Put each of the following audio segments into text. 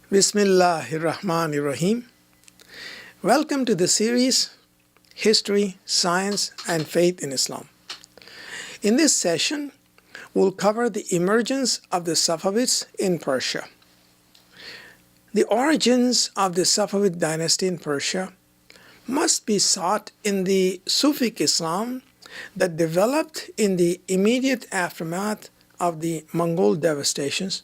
Bismillahir Rahmanir Rahim. Welcome to the series History, Science and Faith in Islam. In this session, we'll cover the emergence of the Safavids in Persia. The origins of the Safavid dynasty in Persia must be sought in the Sufic Islam that developed in the immediate aftermath of the Mongol devastations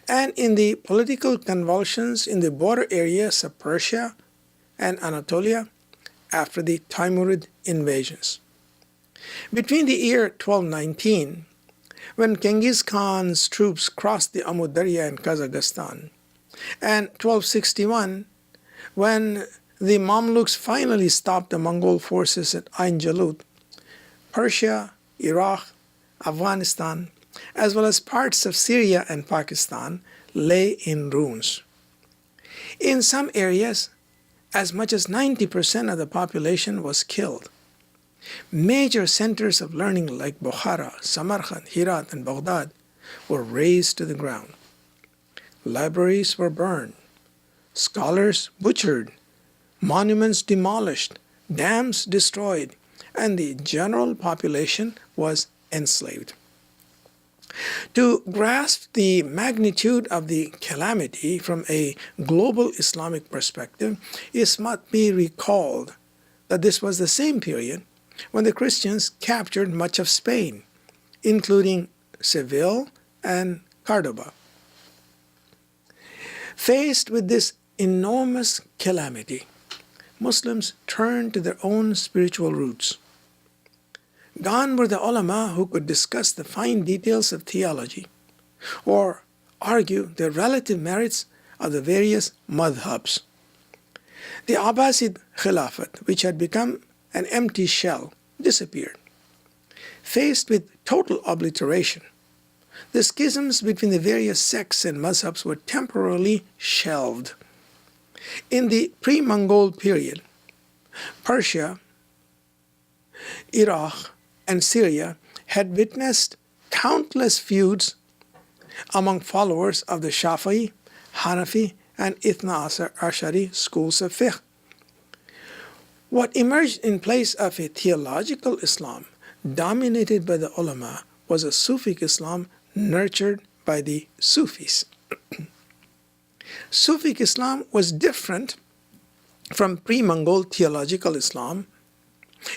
and in the political convulsions in the border areas of Persia and Anatolia after the Timurid invasions. Between the year 1219, when Genghis Khan's troops crossed the Amur Darya in Kazakhstan, and 1261, when the Mamluks finally stopped the Mongol forces at Ain Jalut, Persia, Iraq, Afghanistan, as well as parts of Syria and Pakistan, lay in ruins. In some areas, as much as 90% of the population was killed. Major centers of learning like Bukhara, Samarkand, Herat, and Baghdad were razed to the ground. Libraries were burned, scholars butchered, monuments demolished, dams destroyed, and the general population was enslaved. To grasp the magnitude of the calamity from a global Islamic perspective, it must be recalled that this was the same period when the Christians captured much of Spain, including Seville and Cordoba. Faced with this enormous calamity, Muslims turned to their own spiritual roots. Gone were the ulama who could discuss the fine details of theology or argue the relative merits of the various madhabs. The Abbasid Khilafat, which had become an empty shell, disappeared. Faced with total obliteration, the schisms between the various sects and madhabs were temporarily shelved. In the pre-Mongol period, Persia, Iraq, and Syria had witnessed countless feuds among followers of the Shafi'i, Hanafi, and Ithna Ashari schools of fiqh. What emerged in place of a theological Islam dominated by the ulama was a Sufic Islam nurtured by the Sufis. Sufic Islam was different from pre-Mongol theological Islam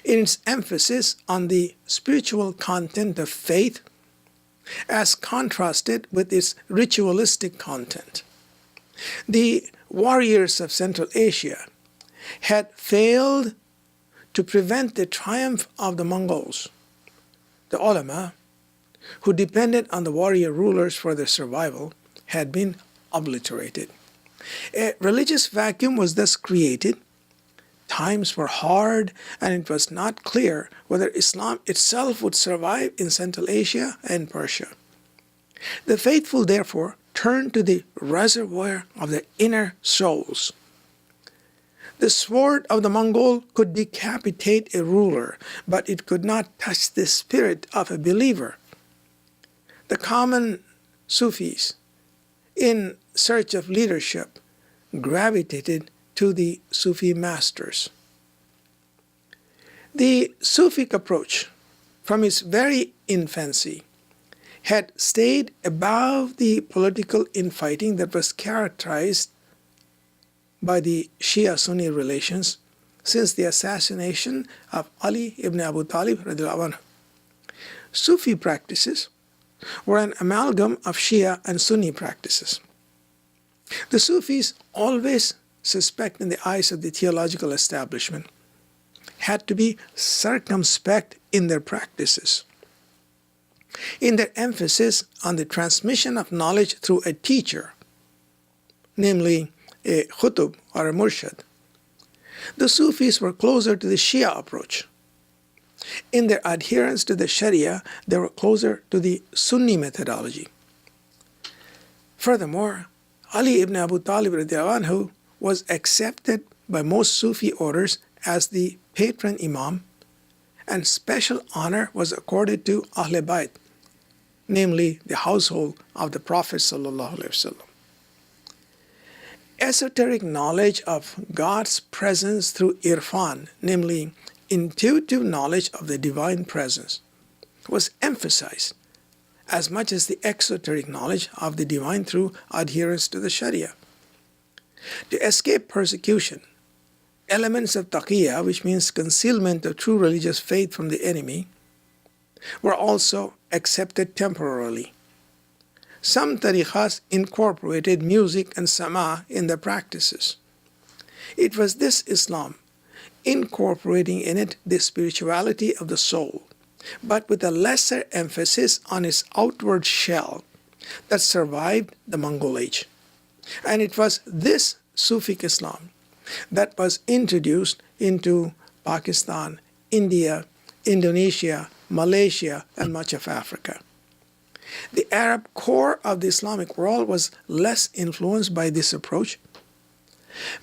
in its emphasis on the spiritual content of faith as contrasted with its ritualistic content. The warriors of Central Asia had failed to prevent the triumph of the Mongols. The ulama, who depended on the warrior rulers for their survival, had been obliterated. A religious vacuum was thus created. Times were hard, and it was not clear whether Islam itself would survive in Central Asia and Persia. The faithful, therefore, turned to the reservoir of their inner souls. The sword of the Mongol could decapitate a ruler, but it could not touch the spirit of a believer. The common Sufis, in search of leadership, gravitated to the Sufi masters. The Sufic approach, from its very infancy, had stayed above the political infighting that was characterized by the Shia-Sunni relations since the assassination of Ali ibn Abu Talib radiallahu anhu. Sufi practices were an amalgam of Shia and Sunni practices. The Sufis, always suspect in the eyes of the theological establishment, had to be circumspect in their practices. In their emphasis on the transmission of knowledge through a teacher, namely a khutub or a murshid, the Sufis were closer to the Shia approach. In their adherence to the Sharia, they were closer to the Sunni methodology. Furthermore, Ali ibn Abu Talib radiallahu anhu was accepted by most Sufi orders as the patron imam, and special honor was accorded to Ahl Bayt, namely the household of the Prophet sallallahu alaihi wasallam. esoteric knowledge of God's presence through irfan, namely intuitive knowledge of the divine presence, was emphasized as much as the exoteric knowledge of the divine through adherence to the Sharia. To escape persecution, elements of taqiyya, which means concealment of true religious faith from the enemy, were also accepted temporarily. Some tariqas incorporated music and sama in their practices. It was this Islam, incorporating in it the spirituality of the soul, but with a lesser emphasis on its outward shell, that survived the Mongol age. And it was this Sufic Islam that was introduced into Pakistan, India, Indonesia, Malaysia, and much of Africa. The Arab core of the Islamic world was less influenced by this approach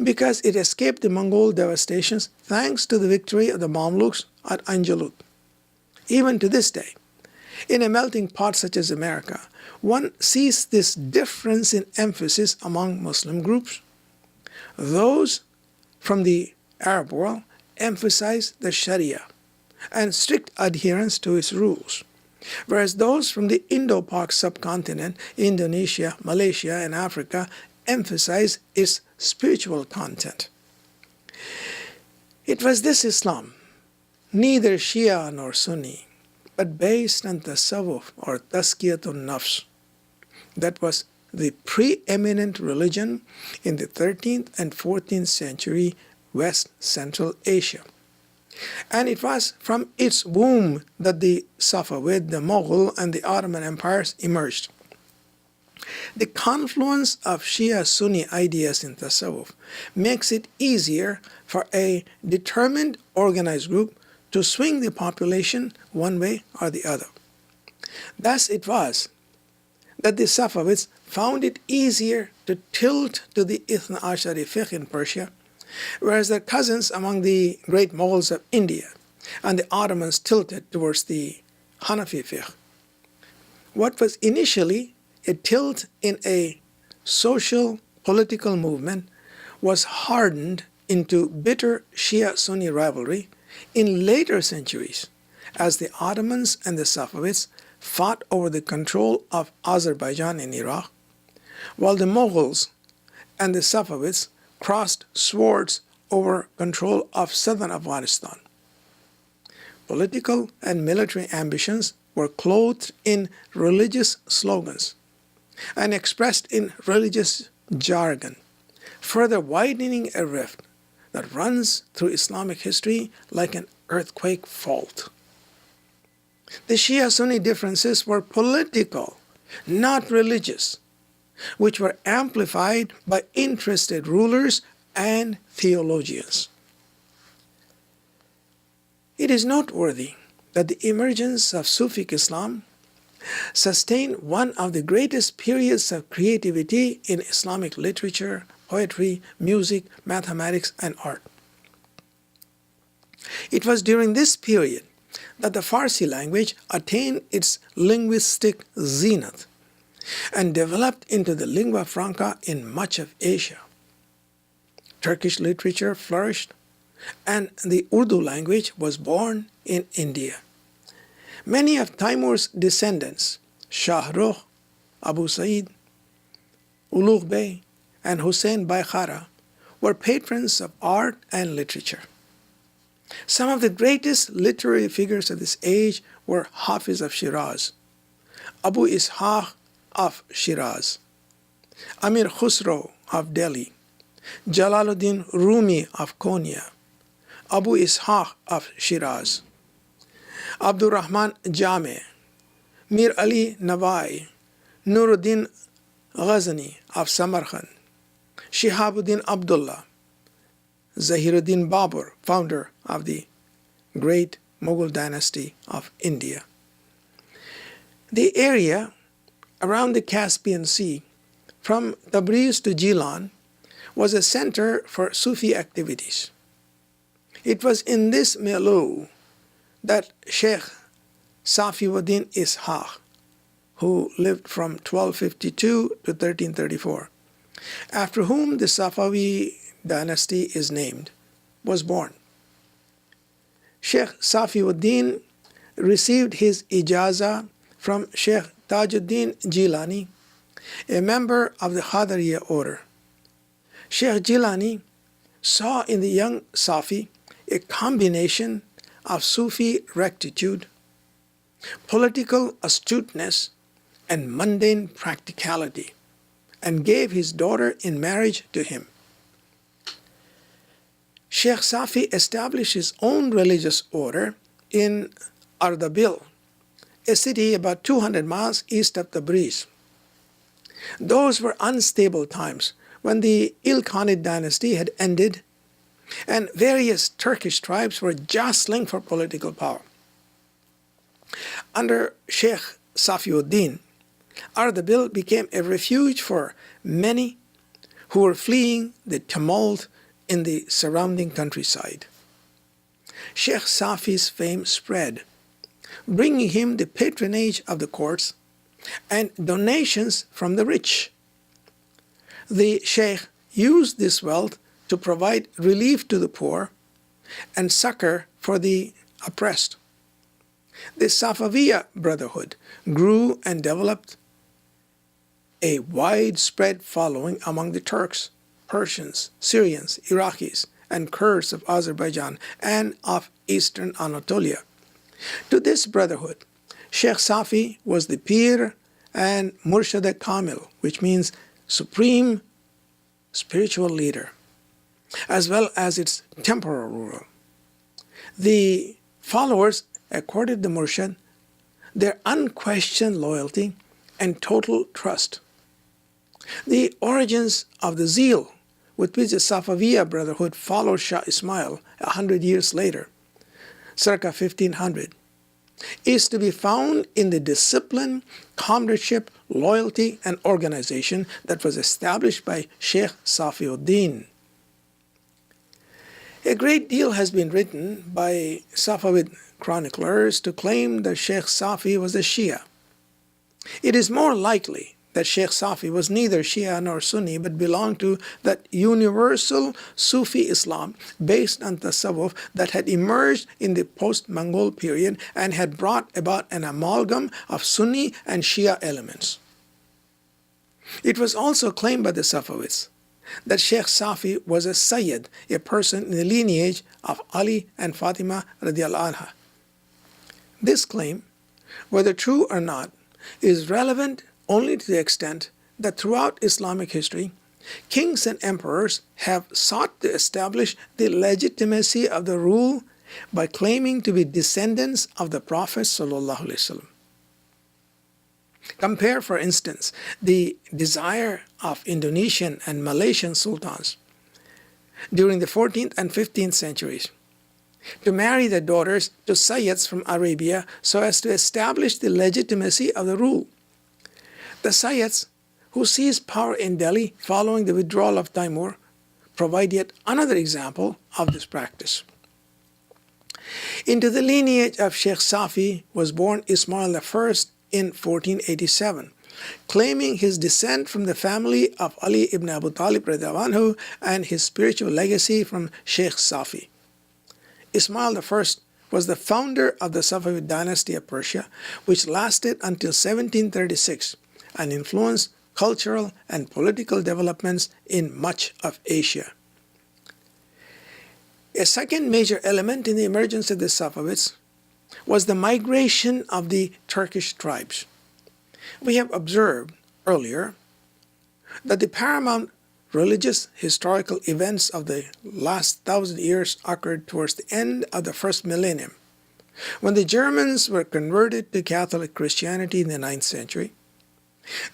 because it escaped the Mongol devastations thanks to the victory of the Mamluks at Anjalut. Even to this day, in a melting pot such as America, one sees this difference in emphasis among Muslim groups. Those from the Arab world emphasize the Sharia and strict adherence to its rules, whereas those from the Indo-Pak subcontinent, Indonesia, Malaysia, and Africa emphasize its spiritual content. It was this Islam, neither Shia nor Sunni, but based on tasawwuf or tazkiyatun nafs, that was the preeminent religion in the 13th and 14th century West Central Asia. And it was from its womb that the Safavid, the Mughal, and the Ottoman empires emerged. The confluence of Shia-Sunni ideas in tasawwuf makes it easier for a determined organized group to swing the population one way or the other. Thus it was that the Safavids found it easier to tilt to the Ithna Ashari fiqh in Persia, whereas their cousins among the great Mughals of India and the Ottomans tilted towards the Hanafi fiqh. What was initially a tilt in a social political movement was hardened into bitter Shia-Sunni rivalry in later centuries as the Ottomans and the Safavids fought over the control of Azerbaijan and Iraq, while the Mughals and the Safavids crossed swords over control of southern Afghanistan. Political and military ambitions were clothed in religious slogans and expressed in religious jargon, further widening a rift that runs through Islamic history like an earthquake fault. The Shia-Sunni differences were political, not religious, which were amplified by interested rulers and theologians. It is noteworthy that the emergence of Sufic Islam sustained one of the greatest periods of creativity in Islamic literature, poetry, music, mathematics, and art. It was during this period that the Farsi language attained its linguistic zenith and developed into the lingua franca in much of Asia. Turkish literature flourished, and the Urdu language was born in India. Many of Timur's descendants, Shah Rukh, Abu Sa'id, Ulugh Bey, and Hussein Baikhara, were patrons of art and literature. Some of the greatest literary figures of this age were Hafiz of Shiraz, Abu Ishaq of Shiraz, Amir Khusro of Delhi, Jalaluddin Rumi of Konya, Abu Ishaq of Shiraz, Abdur Rahman Jame, Mir Ali Nawai, Nuruddin Ghazni of Samarkand, Shihabuddin Abdullah, Zahiruddin Babur, founder of the great Mughal dynasty of India. The area around the Caspian Sea, from Tabriz to Gilan, was a center for Sufi activities. It was in this milieu that Sheikh Safiuddin Ishaq, who lived from 1252 to 1334, after whom the Safavi dynasty is named, was born. Sheikh Safiuddin received his ijaza from Sheikh Tajuddin Jilani, a member of the Qadariya order. Sheikh Jilani saw in the young Safi a combination of Sufi rectitude, political astuteness, and mundane practicality, and gave his daughter in marriage to him. Sheikh Safi established his own religious order in Ardabil, a city about 200 miles east of Tabriz. Those were unstable times when the Ilkhanid dynasty had ended and various Turkish tribes were jostling for political power. Under Sheikh Safiuddin, Ardabil became a refuge for many who were fleeing the tumult in the surrounding countryside. Sheikh Safi's fame spread, bringing him the patronage of the courts and donations from the rich. The Sheikh used this wealth to provide relief to the poor and succor for the oppressed. The Safaviya Brotherhood grew and developed a widespread following among the Turks, Persians, Syrians, Iraqis, and Kurds of Azerbaijan and of eastern Anatolia. To this brotherhood, Sheikh Safi was the Pir and Murshid Kamil, which means supreme spiritual leader, as well as its temporal ruler. The followers accorded the Murshid their unquestioned loyalty and total trust. The origins of the zeal with which the Safaviya Brotherhood followed Shah Ismail 100 years later, circa 1500, is to be found in the discipline, comradeship, loyalty, and organization that was established by Sheikh Safiuddin. A great deal has been written by Safavid chroniclers to claim that Sheikh Safi was a Shia. It is more likely that Sheikh Safi was neither Shia nor Sunni but belonged to that universal Sufi Islam based on tasawwuf that had emerged in the post-Mongol period and had brought about an amalgam of Sunni and Shia elements. It was also claimed by the Safavids that Sheikh Safi was a Sayyid, a person in the lineage of Ali and Fatima radiallahu anha. This claim, whether true or not, is relevant only to the extent that throughout Islamic history, kings and emperors have sought to establish the legitimacy of the rule by claiming to be descendants of the Prophet ﷺ. Compare, for instance, the desire of Indonesian and Malaysian sultans during the 14th and 15th centuries to marry their daughters to Sayyids from Arabia so as to establish the legitimacy of the rule. The Sayyids, who seized power in Delhi following the withdrawal of Timur, provide yet another example of this practice. Into the lineage of Sheikh Safi was born Ismail I in 1487, claiming his descent from the family of Ali ibn Abu Talib radiallahu anhu and his spiritual legacy from Sheikh Safi. Ismail I was the founder of the Safavid dynasty of Persia, which lasted until 1736 and influenced cultural and political developments in much of Asia. A second major element in the emergence of the Safavids was the migration of the Turkish tribes. We have observed earlier that the paramount religious historical events of the last 1,000 years occurred towards the end of the first millennium, when the Germans were converted to Catholic Christianity in the 9th century.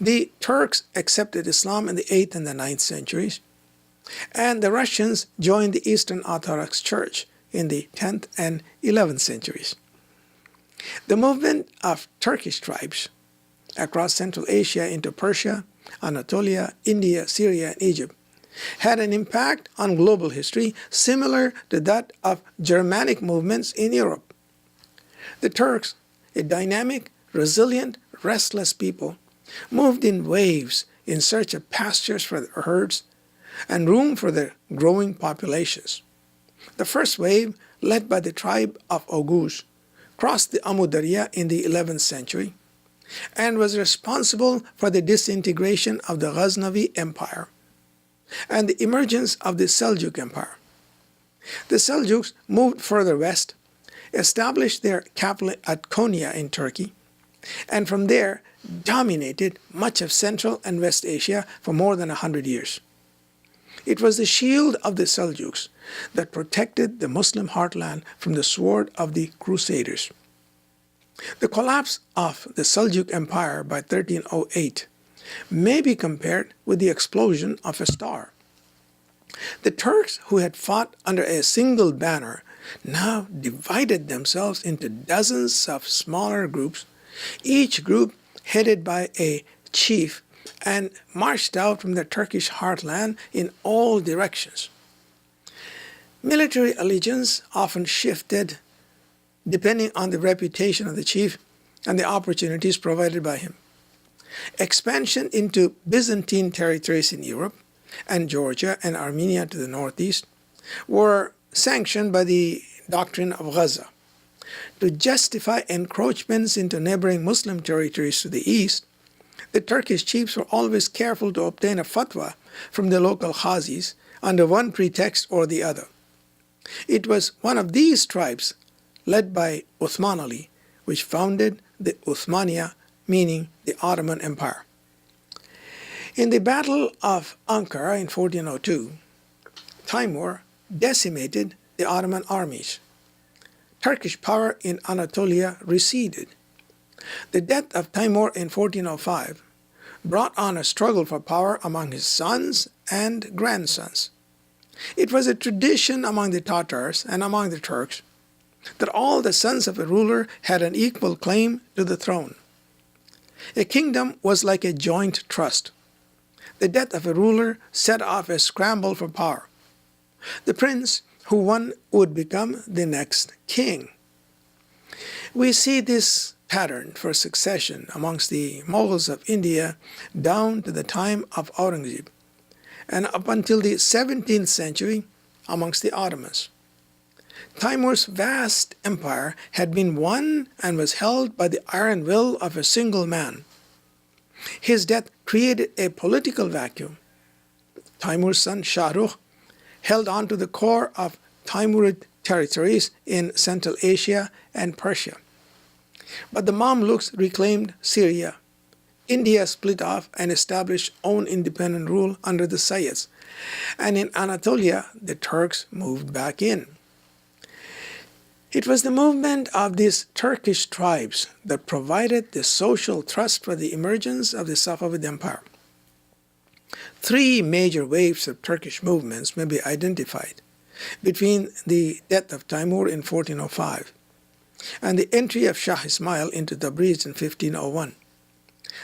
The Turks accepted Islam in the 8th and the 9th centuries, and the Russians joined the Eastern Orthodox Church in the 10th and 11th centuries. The movement of Turkish tribes across Central Asia into Persia, Anatolia, India, Syria, and Egypt had an impact on global history similar to that of Germanic movements in Europe. The Turks, a dynamic, resilient, restless people, moved in waves in search of pastures for their herds and room for their growing populations. The first wave, led by the tribe of Oghuz, crossed the Amu Darya in the 11th century and was responsible for the disintegration of the Ghaznavi Empire and the emergence of the Seljuk Empire. The Seljuks moved further west, established their capital at Konya in Turkey, and from there dominated much of Central and West Asia for more than 100 years. It was the shield of the Seljuks that protected the Muslim heartland from the sword of the Crusaders. The collapse of the Seljuk Empire by 1308 may be compared with the explosion of a star. The Turks, who had fought under a single banner, now divided themselves into dozens of smaller groups, each group headed by a chief, and marched out from the Turkish heartland in all directions. Military allegiance often shifted depending on the reputation of the chief and the opportunities provided by him. Expansion into Byzantine territories in Europe and Georgia and Armenia to the northeast were sanctioned by the doctrine of Gaza. To justify encroachments into neighboring Muslim territories to the east, the Turkish chiefs were always careful to obtain a fatwa from the local Khazis under one pretext or the other. It was one of these tribes, led by Uthman Ali, which founded the Uthmania, meaning the Ottoman Empire. In the Battle of Ankara in 1402, Timur decimated the Ottoman armies. Turkish power in Anatolia receded. The death of Timur in 1405 brought on a struggle for power among his sons and grandsons. It was a tradition among the Tatars and among the Turks that all the sons of a ruler had an equal claim to the throne. A kingdom was like a joint trust. The death of a ruler set off a scramble for power. The prince who won would become the next king. We see this pattern for succession amongst the Mughals of India down to the time of Aurangzeb, and up until the 17th century amongst the Ottomans. Timur's vast empire had been won and was held by the iron will of a single man. His death created a political vacuum. Timur's son Shah Rukh held on to the core of Timurid territories in Central Asia and Persia. But the Mamluks reclaimed Syria. India split off and established own independent rule under the Sayyids. And in Anatolia, the Turks moved back in. It was the movement of these Turkish tribes that provided the social thrust for the emergence of the Safavid Empire. Three major waves of Turkish movements may be identified between the death of Timur in 1405 and the entry of Shah Ismail into Tabriz in 1501.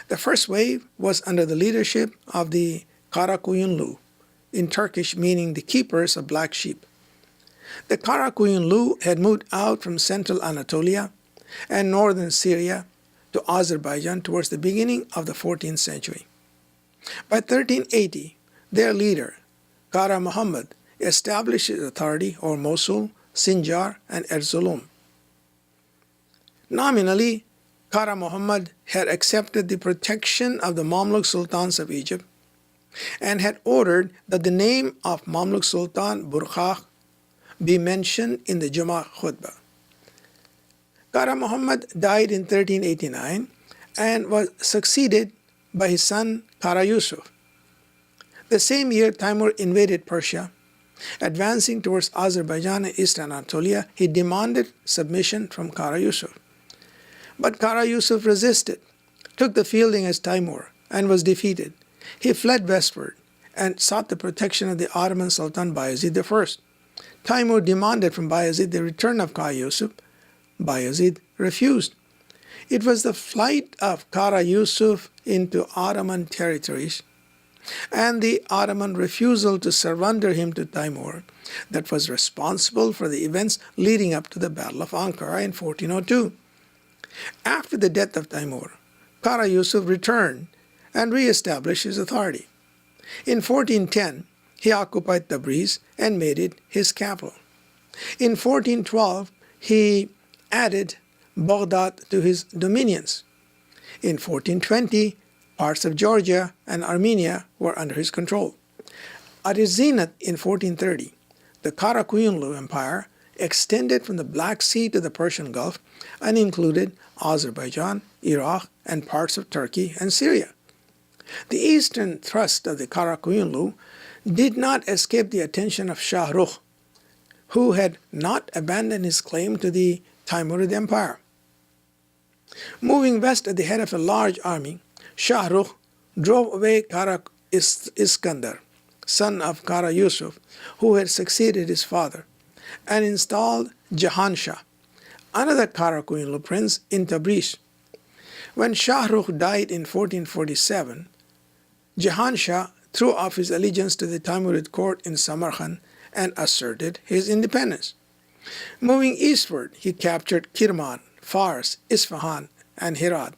The first wave was under the leadership of the Karakuyunlu, in Turkish meaning the keepers of black sheep. The Karakuyunlu had moved out from central Anatolia and northern Syria to Azerbaijan towards the beginning of the 14th century. By 1380, their leader, Kara Muhammad, established his authority over Mosul, Sinjar, and Erzurum. Nominally, Kara Muhammad had accepted the protection of the Mamluk Sultans of Egypt and had ordered that the name of Mamluk Sultan Burkhak be mentioned in the Jummah khutbah. Kara Muhammad died in 1389 and was succeeded by his son Kara Yusuf. The same year, Timur invaded Persia. Advancing towards Azerbaijan and East Anatolia, he demanded submission from Kara Yusuf. But Kara Yusuf resisted, took the field against Timur, and was defeated. He fled westward and sought the protection of the Ottoman Sultan Bayezid I. Timur demanded from Bayezid the return of Kara Yusuf. Bayezid refused. It was the flight of Kara Yusuf into Ottoman territories and the Ottoman refusal to surrender him to Timur that was responsible for the events leading up to the Battle of Ankara in 1402. After the death of Timur, Kara Yusuf returned and re-established his authority. In 1410, he occupied Tabriz and made it his capital. In 1412, he added Baghdad to his dominions. In 1420, parts of Georgia and Armenia were under his control. At its zenith in 1430, the Kara-Koyunlu Empire extended from the Black Sea to the Persian Gulf and included Azerbaijan, Iraq, and parts of Turkey and Syria. The eastern thrust of the Kara-Koyunlu did not escape the attention of Shah Rukh, who had not abandoned his claim to the Timurid Empire. Moving west at the head of a large army, Shah Rukh drove away Kara Iskandar, son of Kara Yusuf, who had succeeded his father, and installed Jahan Shah, another Kara-Koyunlu prince, in Tabriz. When Shah Rukh died in 1447, Jahan Shah threw off his allegiance to the Timurid court in Samarkand and asserted his independence. Moving eastward, he captured Kirman, Fars, Isfahan, and Herat.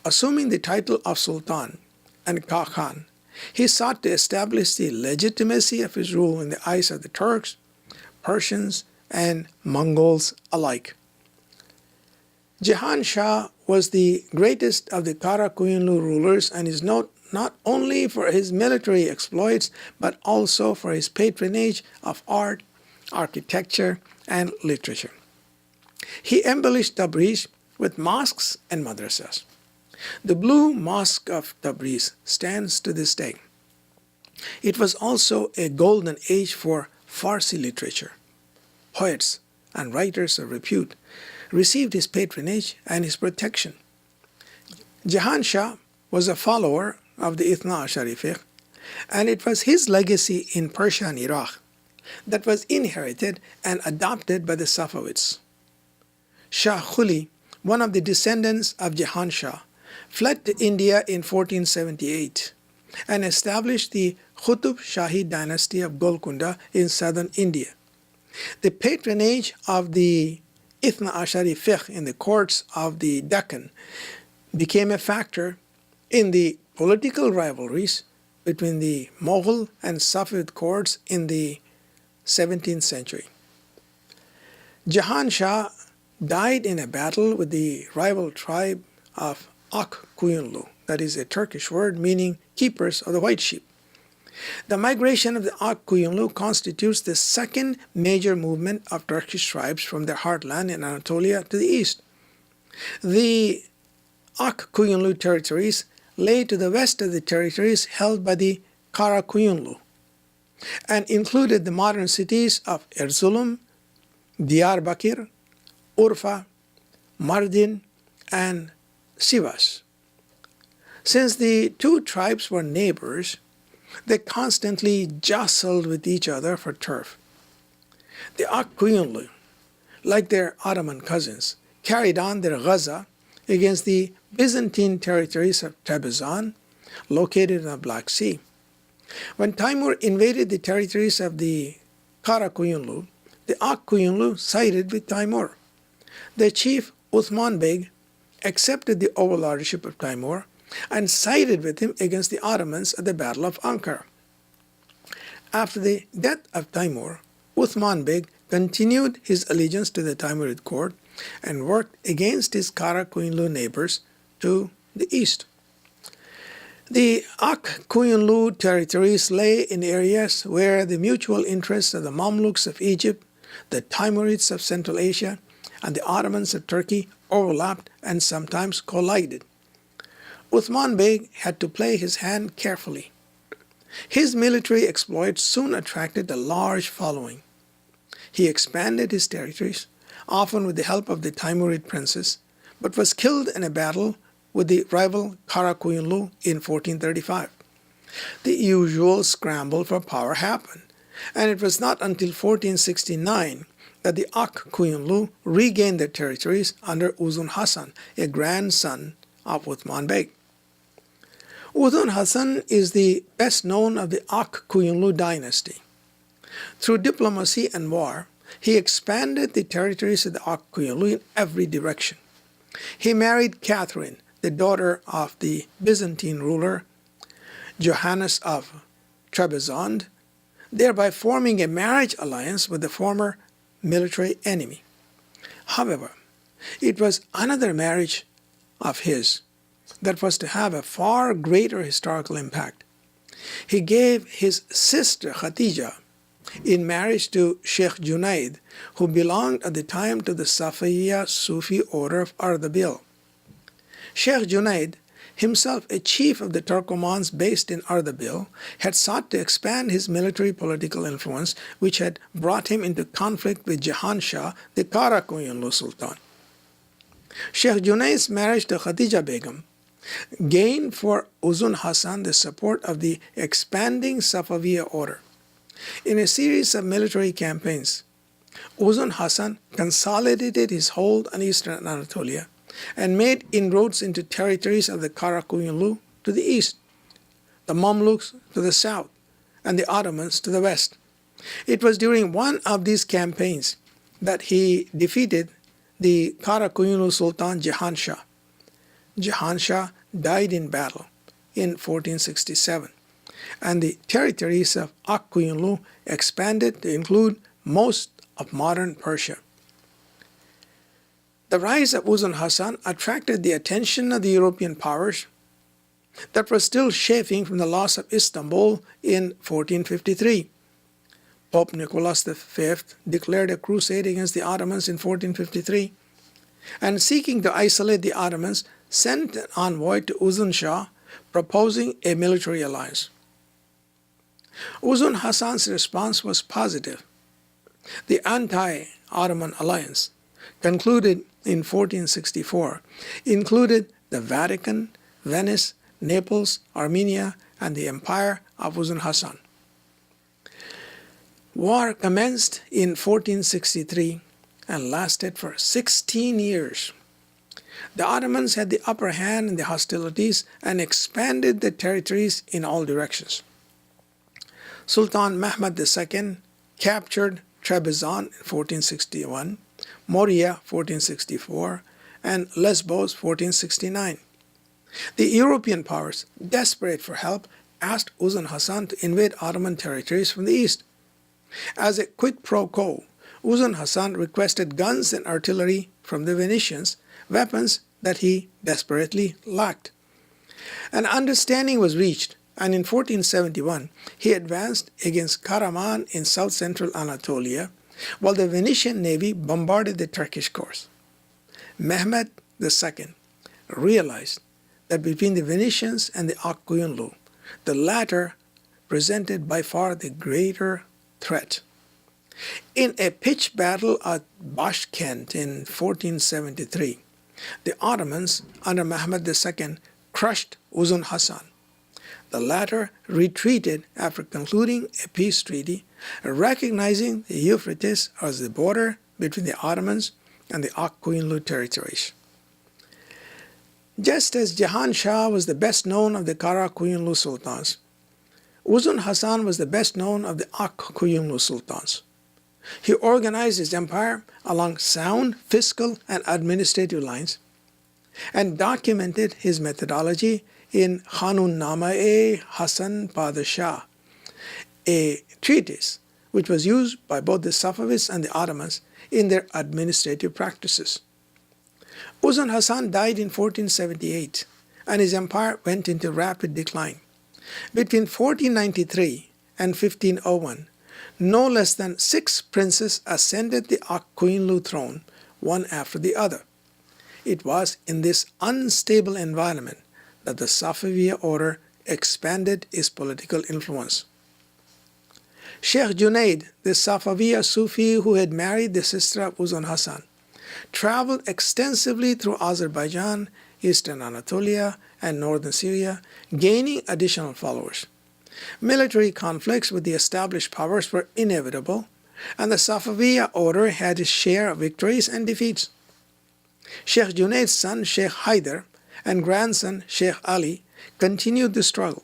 Assuming the title of Sultan and Khan, he sought to establish the legitimacy of his rule in the eyes of the Turks, Persians, and Mongols alike. Jahan Shah was the greatest of the Kara-Koyunlu rulers and is known not only for his military exploits, but also for his patronage of art, architecture, and literature. He embellished Tabriz with mosques and madrasas. The Blue Mosque of Tabriz stands to this day. It was also a golden age for Farsi literature. Poets and writers of repute received his patronage and his protection. Jahan Shah was a follower of the Ithna Ashari fiqh, and it was his legacy in Persia and Iraq that was inherited and adopted by the Safavids. Shah Khuli, one of the descendants of Jahan Shah, fled to India in 1478 and established the Qutb Shahi dynasty of Golconda in southern India. The patronage of the Ithna Ashari fiqh in the courts of the Deccan became a factor in the political rivalries between the Mughal and Safavid courts in the 17th century. Jahan Shah died in a battle with the rival tribe of Ak-Koyunlu, that is a Turkish word meaning keepers of the white sheep. The migration of the Ak-Koyunlu constitutes the second major movement of Turkish tribes from their heartland in Anatolia to the east. The Ak-Koyunlu territories lay to the west of the territories held by the Kara-Koyunlu and included the modern cities of Erzurum, Diyarbakir, Urfa, Mardin, and Sivas. Since the two tribes were neighbors, they constantly jostled with each other for turf. The Ak-Koyunlu, like their Ottoman cousins, carried on their ghaza against the Byzantine territories of Trebizond, located in the Black Sea. When Timur invaded the territories of the Kara-Koyunlu, the Ak-Koyunlu sided with Timur. Their chief, Uthman Beg, accepted the overlordship of Timur and sided with him against the Ottomans at the Battle of Ankara. After the death of Timur, Uthman Beg continued his allegiance to the Timurid court and worked against his Kara-Koyunlu neighbors to the east. The Ak-Koyunlu territories lay in areas where the mutual interests of the Mamluks of Egypt, the Timurids of Central Asia, and the Ottomans of Turkey overlapped and sometimes collided. Uthman Beg had to play his hand carefully. His military exploits soon attracted a large following. He expanded his territories, often with the help of the Timurid princes, but was killed in a battle with the rival Kara-Koyunlu in 1435. The usual scramble for power happened, and it was not until 1469 that the Ak-Koyunlu regained their territories under Uzun Hasan, a grandson of Uthman Beg. Uzun Hasan is the best known of the Ak-Koyunlu dynasty. Through diplomacy and war, he expanded the territories of the Ak-Koyunlu in every direction. He married Catherine, the daughter of the Byzantine ruler Johannes of Trebizond, thereby forming a marriage alliance with the former military enemy. However, it was another marriage of his that was to have a far greater historical impact. He gave his sister Khatija in marriage to Sheikh Junaid, who belonged at the time to the Safawiya Sufi order of Ardabil. Sheikh Junaid, himself a chief of the Turkomans based in Ardabil, had sought to expand his military political influence, which had brought him into conflict with Jahan Shah, the Karakoyunlu Sultan. Sheikh Junaid's marriage to Khatija Begum gained for Uzun Hasan the support of the expanding Safawiya order. In a series of military campaigns, Uzun Hasan consolidated his hold on eastern Anatolia and made inroads into territories of the Karakoyunlu to the east, the Mamluks to the south, and the Ottomans to the west. It was during one of these campaigns that he defeated the Karakoyunlu Sultan Jahan Shah. Jahan Shah died in battle in 1467, and the territories of Ak-Koyunlu expanded to include most of modern Persia. The rise of Uzun Hasan attracted the attention of the European powers that were still chafing from the loss of Istanbul in 1453. Pope Nicholas V declared a crusade against the Ottomans in 1453, and seeking to isolate the Ottomans, sent an envoy to Uzun Shah proposing a military alliance. Uzun Hasan's response was positive. The anti-Ottoman alliance, concluded in 1464, included the Vatican, Venice, Naples, Armenia, and the Empire of Uzun Hasan. War commenced in 1463 and lasted for 16 years. The Ottomans had the upper hand in the hostilities and expanded their territories in all directions. Sultan Mehmed II captured Trebizond in 1461, Moria 1464, and Lesbos 1469. The European powers, desperate for help, asked Uzun Hasan to invade Ottoman territories from the east. As a quid pro quo, Uzun Hasan requested guns and artillery from the Venetians, weapons that he desperately lacked. An understanding was reached, and in 1471 he advanced against Karaman in south-central Anatolia, while the Venetian navy bombarded the Turkish coast. Mehmed II realized that between the Venetians and the Ak-Koyunlu, the latter presented by far the greater threat. In a pitched battle at Bashkent in 1473, the Ottomans under Mehmed II crushed Uzun Hasan. The latter retreated after concluding a peace treaty, recognizing the Euphrates as the border between the Ottomans and the Ak-Koyunlu territories. Just as Jahan Shah was the best known of the Karakoyunlu sultans, Uzun Hasan was the best known of the Ak-Koyunlu sultans. He organized his empire along sound fiscal and administrative lines and documented his methodology in Khanunnama-e Hasan Padshah, a treatise which was used by both the Safavids and the Ottomans in their administrative practices. Uzun Hasan died in 1478, and his empire went into rapid decline. Between 1493 and 1501, no less than 6 princes ascended the Ak-Koyunlu throne, one after the other. It was in this unstable environment that the Safawiya order expanded its political influence. Sheikh Junaid, the Safawiya Sufi who had married the sister of Uzun Hasan, traveled extensively through Azerbaijan, eastern Anatolia, and northern Syria, gaining additional followers. Military conflicts with the established powers were inevitable, and the Safawiya order had its share of victories and defeats. Sheikh Junaid's son Sheikh Haidar and grandson Sheikh Ali continued the struggle.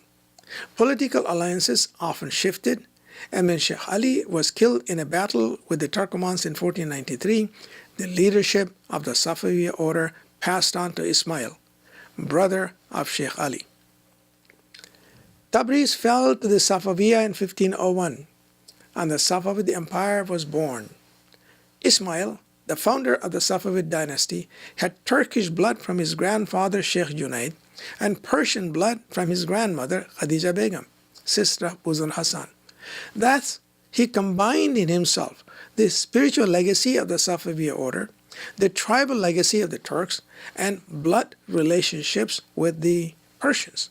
Political alliances often shifted, and when Sheikh Ali was killed in a battle with the Turkomans in 1493, the leadership of the Safawiya order passed on to Ismail, brother of Sheikh Ali. Tabriz fell to the Safaviya in 1501, and the Safavid Empire was born. Ismail, the founder of the Safavid dynasty, had Turkish blood from his grandfather Sheikh Junaid and Persian blood from his grandmother Khadija Begum, sister of Uzun Hassan. Thus, he combined in himself the spiritual legacy of the Safaviya order, the tribal legacy of the Turks, and blood relationships with the Persians.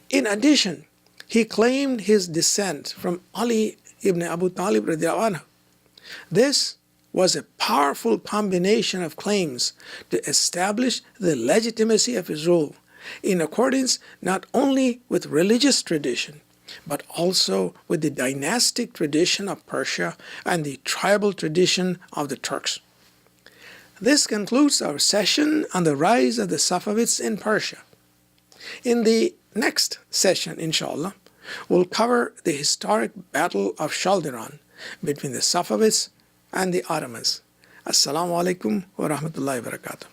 In addition, he claimed his descent from Ali ibn Abu Talib radiallahu anhu. This was a powerful combination of claims to establish the legitimacy of his rule in accordance not only with religious tradition, but also with the dynastic tradition of Persia and the tribal tradition of the Turks. This concludes our session on the rise of the Safavids in Persia. In the next session, inshallah, we'll cover the historic Battle of Chaldiran between the Safavids and the Ottomans. Assalamu alaikum wa rahmatullahi wa barakatuh.